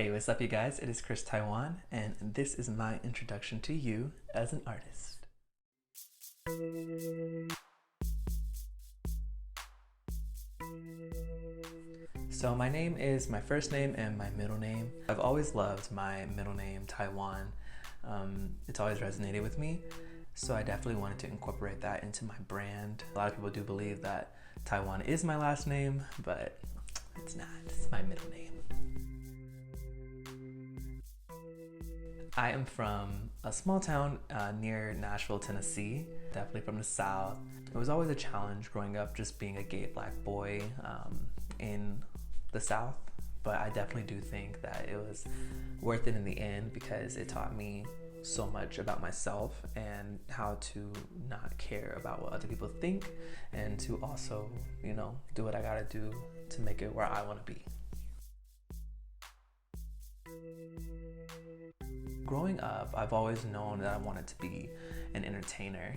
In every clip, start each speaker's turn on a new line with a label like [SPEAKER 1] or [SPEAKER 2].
[SPEAKER 1] Hey, what's up, you guys? It is Chris TyJuan, and this is my introduction to you as an artist. So my name is my first name and my middle name. I've always loved my middle name, TyJuan. It's always resonated with me, so I definitely wanted to incorporate that into my brand. A lot of people do believe that TyJuan is my last name, but it's not. It's my middle name. I am from a small town near Nashville, Tennessee, definitely from the South. It was always a challenge growing up just being a gay black boy in the South, but I definitely do think that it was worth it in the end because it taught me so much about myself and how to not care about what other people think and to also, do what I gotta do to make it where I wanna be. Growing up, I've always known that I wanted to be an entertainer.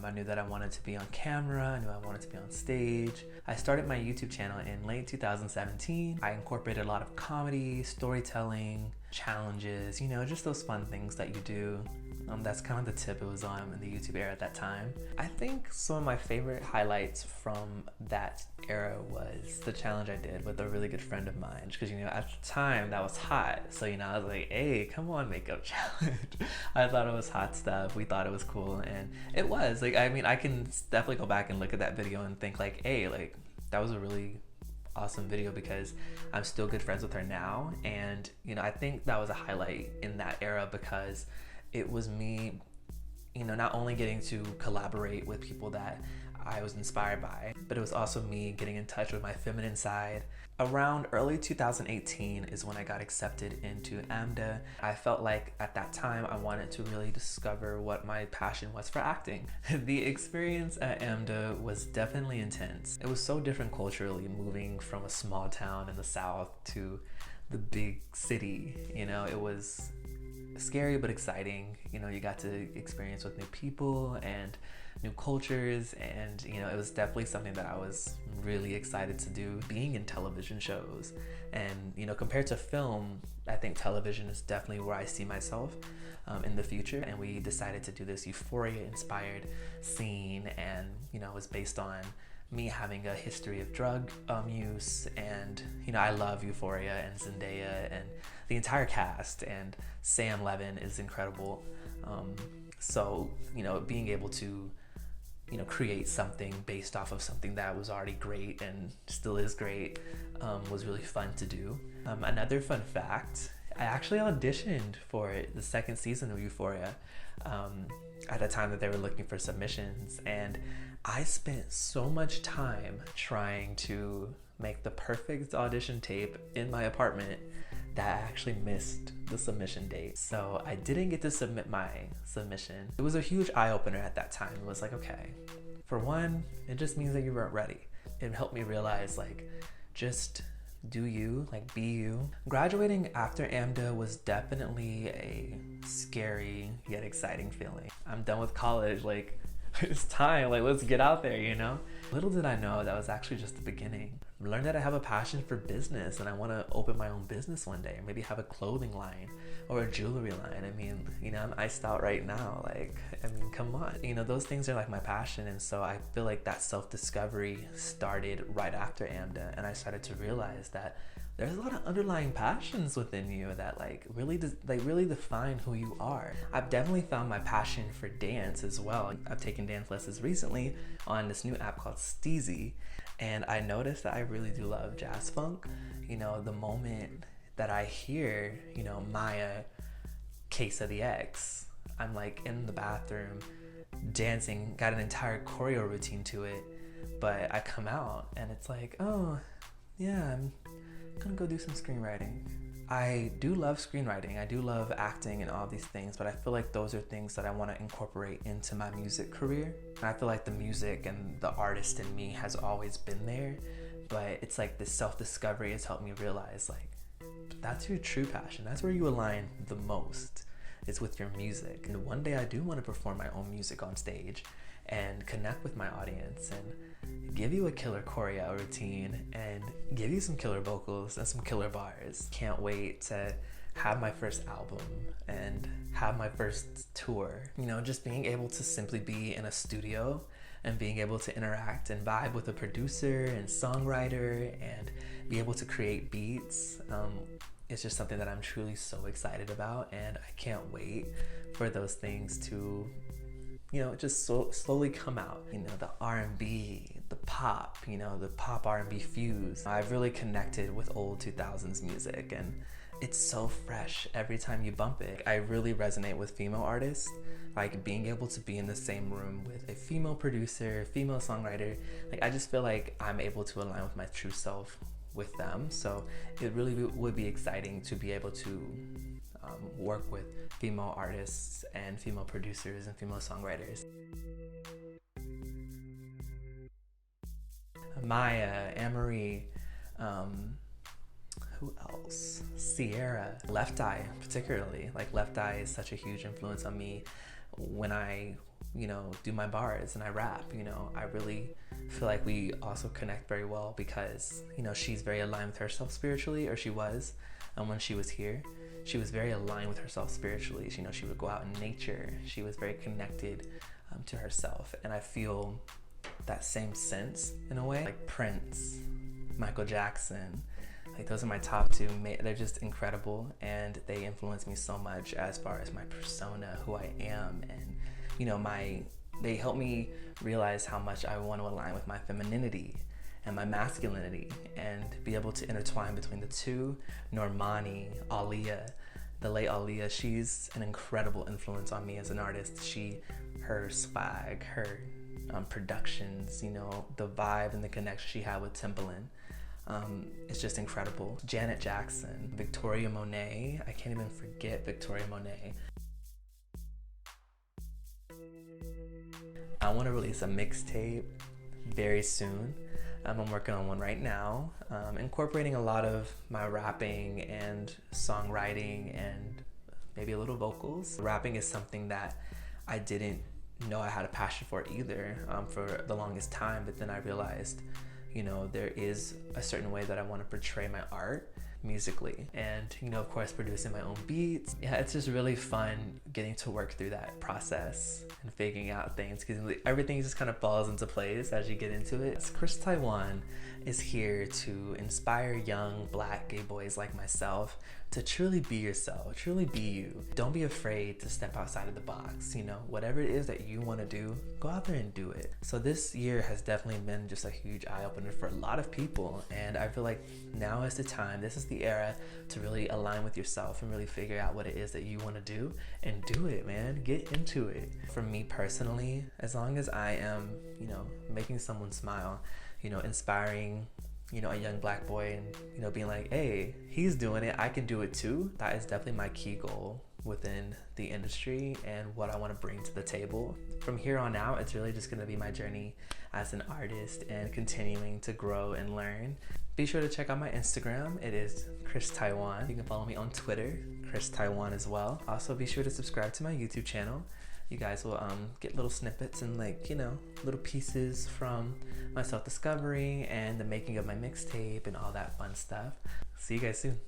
[SPEAKER 1] I knew that I wanted to be on camera, I knew I wanted to be on stage. I started my YouTube channel in late 2017. I incorporated a lot of comedy, storytelling, challenges, just those fun things that you do. That's kind of the tip it was on in the YouTube era at that time. I think some of my favorite highlights from that era was the challenge I did with a really good friend of mine, because at the time that was hot. So I was like, hey, come on, makeup challenge. I thought it was hot stuff. We thought it was cool, and it was. I can definitely go back and look at that video and think hey, that was a really awesome video because I'm still good friends with her now. And I think that was a highlight in that era because it was me, not only getting to collaborate with people that I was inspired by, but it was also me getting in touch with my feminine side. Around early 2018 is when I got accepted into AMDA. I felt like at that time I wanted to really discover what my passion was for acting. The experience at AMDA was definitely intense. It was so different culturally, moving from a small town in the South to the big city. It was scary but exciting. You got to experience with new people and new cultures, and it was definitely something that I was really excited to do. Being in television shows and compared to film, I think television is definitely where I see myself in the future. And we decided to do this Euphoria inspired scene, and it was based on me having a history of drug use, and I love Euphoria and Zendaya and the entire cast, and Sam Levin is incredible. So being able to create something based off of something that was already great and still is great was really fun to do. Another fun fact, I actually auditioned for the second season of Euphoria at a time that they were looking for submissions, and I spent so much time trying to make the perfect audition tape in my apartment that I actually missed the submission date. So I didn't get to submit my submission. It was a huge eye-opener at that time. It was like, okay, for one, it just means that you weren't ready. It helped me realize just do you, be you. Graduating after AMDA was definitely a scary yet exciting feeling. I'm done with college, it's time, let's get out there, Little did I know that was actually just the beginning. I learned that I have a passion for business and I want to open my own business one day, or maybe have a clothing line or a jewelry line. I'm iced out right now. Come on. Those things are my passion. And so I feel like that self-discovery started right after AMDA, and I started to realize that there's a lot of underlying passions within you that really define who you are. I've definitely found my passion for dance as well. I've taken dance lessons recently on this new app called Steezy, and I noticed that I really do love jazz funk. The moment that I hear, Maya, Case of the X, I'm in the bathroom dancing, got an entire choreo routine to it, but I come out and it's oh yeah, I'm gonna go do some screenwriting. I do love screenwriting, I do love acting and all these things, but I feel like those are things that I want to incorporate into my music career. And I feel like the music and the artist in me has always been there, but it's this self-discovery has helped me realize that's your true passion. That's where you align the most. It's with your music. And one day I do want to perform my own music on stage and connect with my audience and give you a killer choreo routine, and give you some killer vocals and some killer bars. Can't wait to have my first album and have my first tour. You know, just being able to simply be in a studio and being able to interact and vibe with a producer and songwriter and be able to create beats. It's just something that I'm truly so excited about, and I can't wait for those things to, you know, just slowly come out. You know, the R&B, the pop, you know, the pop R&B fuse. I've really connected with old 2000s music, and it's so fresh every time you bump it. I really resonate with female artists, like being able to be in the same room with a female producer, female songwriter. Like, I just feel like I'm able to align with my true self with them. So it really would be exciting to be able to work with female artists and female producers and female songwriters. Maya, Anne-Marie, who else? Sierra, Left Eye particularly. Like, Left Eye is such a huge influence on me when I, you know, do my bars and I rap. You know, I really feel like we also connect very well because, you know, she's very aligned with herself spiritually, or she was, and when she was here, she was very aligned with herself spiritually. You know, she would go out in nature. She was very connected to herself, and I feel that same sense in a way. Like Prince, Michael Jackson, like those are my top two. They're just incredible, and they influence me so much as far as my persona, who I am, and, you know, they help me realize how much I want to align with my femininity and my masculinity and be able to intertwine between the two. Normani, Aaliyah, the late Aaliyah, she's an incredible influence on me as an artist. Her swag, her productions, you know, the vibe and the connection she had with Timbaland. It's just incredible. Janet Jackson, Victoria Monet. I can't even forget Victoria Monet. I want to release a mixtape very soon. I'm working on one right now, incorporating a lot of my rapping and songwriting and maybe a little vocals. Rapping is something that I didn't know I had a passion for either for the longest time, but then I realized, you know, there is a certain way that I want to portray my art musically, and, you know, of course, producing my own beats. Yeah, it's just really fun getting to work through that process and figuring out things, because everything just kind of falls into place as you get into it. Chris TyJuan is here to inspire young Black gay boys like myself to truly be yourself, truly be you. Don't be afraid to step outside of the box. You know, whatever it is that you want to do, go out there and do it. So this year has definitely been just a huge eye-opener for a lot of people, and I feel like now is the time, this is the era to really align with yourself and really figure out what it is that you want to do, and do it, man. Get into it. For me personally, as long as I am, you know, making someone smile, you know, inspiring, you know, a young Black boy, and, you know, being like, hey, he's doing it, I can do it too. That is definitely my key goal within the industry and what I want to bring to the table. From here on out, it's really just going to be my journey as an artist and continuing to grow and learn. Be sure to check out my Instagram. It is Chris TyJuan. You can follow me on Twitter, Chris TyJuan as well. Also, be sure to subscribe to my YouTube channel. You guys will get little snippets and, like, you know, little pieces from my self-discovery and the making of my mixtape and all that fun stuff. See you guys soon.